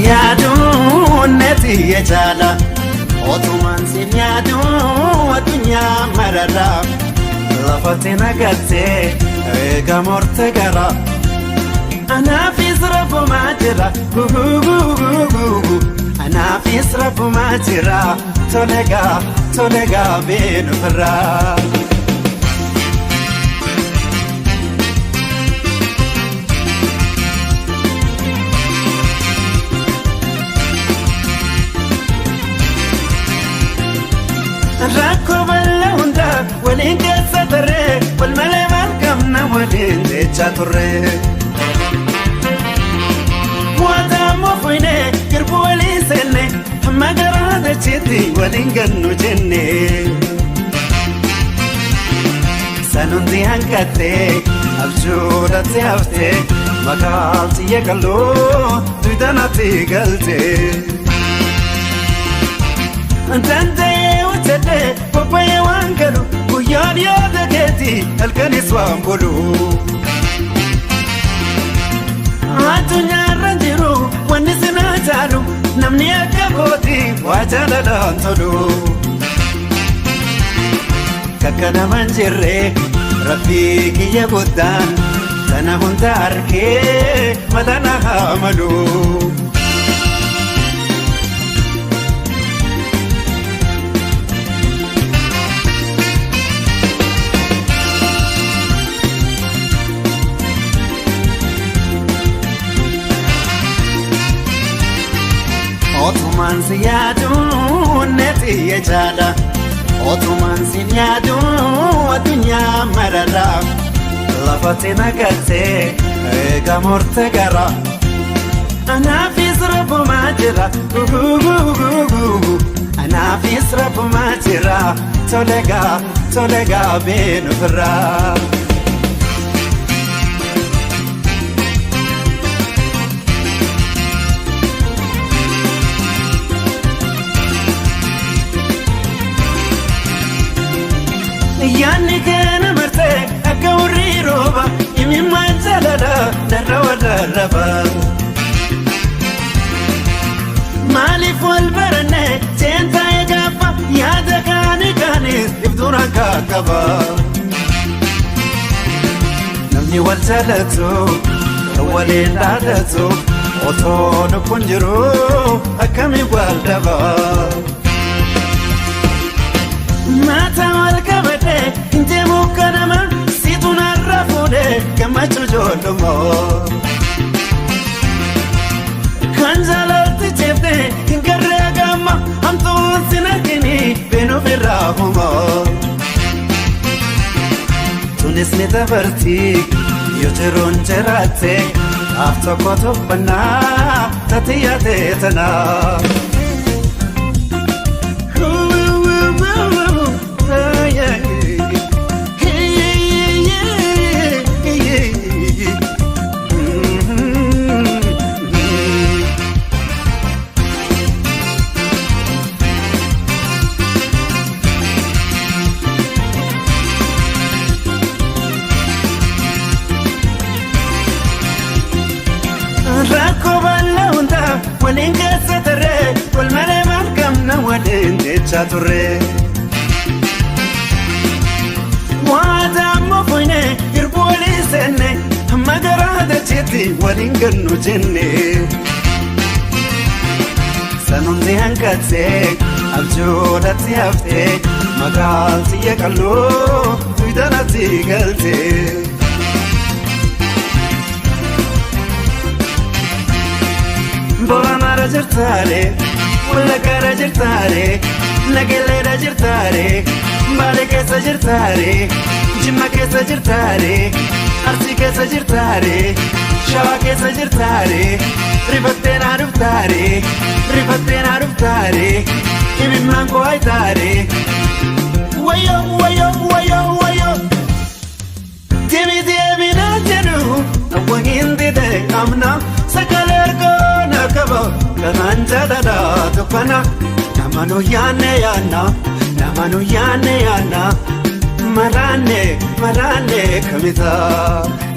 yaadu neti yechaala otumaan sin yaadu addunyaa mararra lafatti nagattee eega morte gara anaafis rabbumaa jira anaafis rabbumaa jira tolegaa beenufirraa Rakko balla hunda waliin keessa turre wal malee maal qabna waliin jecha turre Waatamoo fuyne girbu waliin seenne hamma garaa dacheetti waliin gannu jenne Sanuuti hanqattee abjuudhaatti haftee makaalti yeekaloo duudanaatti galtee Antantee uccate kophaa'ee waan galu guyyaan yaada keetii halkanis waan bulu addunyaarra jiru wanni sinaa jaalu namni akka kootii waa jaaladhaan tolu kakka naman jirre rabbii kiyya guddaan sana hunda harkee matana haa malu Otumaan sin yaadu neti yechaala otumaan sin yaadu addunyaa mararra lafatti nagattee eega morte gara anaafis rabbumaa jira anaafis rabbumaa jira tolegaa beenufirraa Yaanni keena martee akka warri rooba imimmaan jaalala darra wallarraba Maaliif wal baranne seentaa'ee gaafa yaada kaanis ibtuun akka qaba Namni wal jaalatu waliin dhaadatu otoo lubbuun jiru akkamiin wal dhaba Mata wal qabate inte mukkanama situ narra fuudhe gammachuu joollumoo Kan jaalatti jeefte hin garree gamma hamtuun sin argini beenuuf irraa humoo Tunis ni dabarti yoo jiruun jiraatte af tokko tuffannaa tati yaadee tanaa Rakko balla hunda waliin keessa turre wal malee maal qabna waliin jecha turre Waatamoo fuyne girbu waliin seenne hamma garaa dacheetti waliin gannu jenne Sanuuti hanqattee abjuudhaatti haftee makaalti yeekaloo duudanaatti galtee Boonara jirtaare, wallaggaara jirtaare, nagelleedha jirtaare, Baalee keessa jirtaare, Jimma keessa jirtaare, Arsii keessa jirtaare, Shawaa keessa jirtaare, rifattee naa dhuftaare, imimmaan koo haytaare. Wayyoo, deebii naa jedhu awwaqiin dide amna sagalee argoona qaba kanaan jaalala tuffana namanu yaanne yaanna maraanne kamita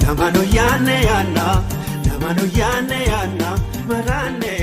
namanu yaanne yaanna maraanne